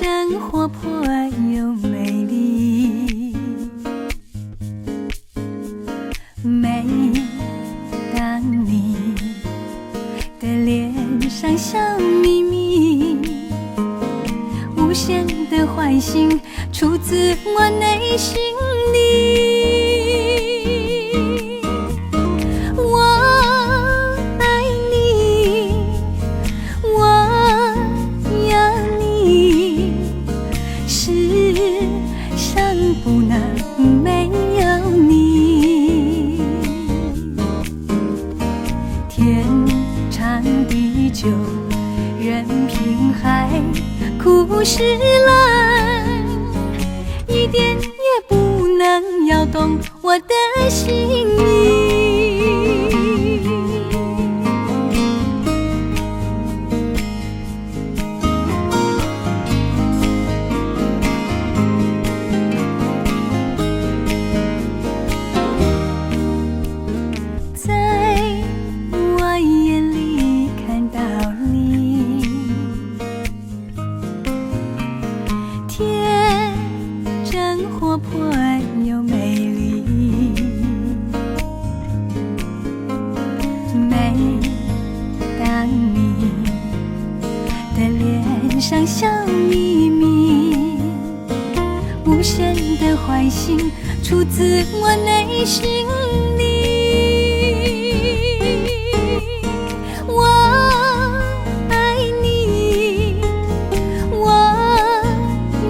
真活泼又美丽。每当你的脸上笑眯眯，无限的欢欣出自我内心里。我爱你，我要你，世上不能没有你。天长地久，任凭海枯石烂，一点也不能摇动我的心意。在我眼里看到你，天真活泼又美丽。每当你的脸上笑眯眯，无限的欢欣出自我内心里。我爱你，我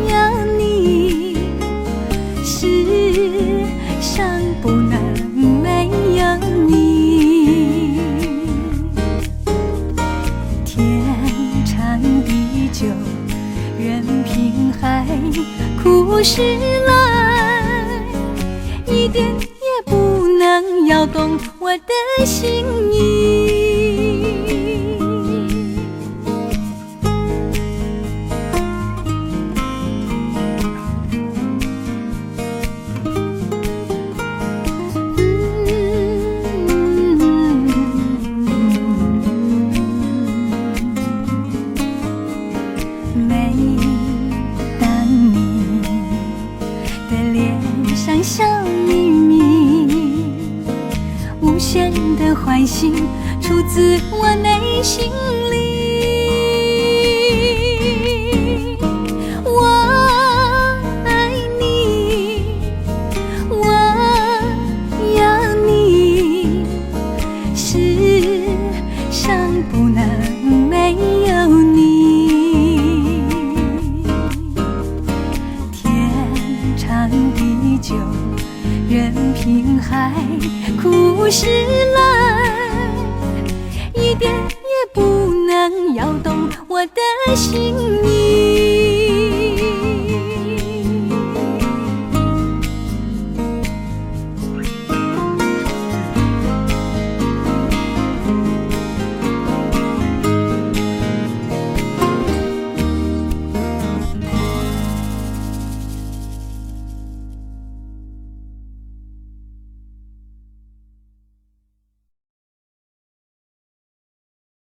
要你，世上不能没有你。天长地久，任凭海枯石烂，一点也不能摇动我的心意。每当你的脸上笑眯眯，无限的欢欣出自我内心里。我爱你，我要你，世上不能没有你。天长地久，任凭海枯石烂，一点也不能摇动我的心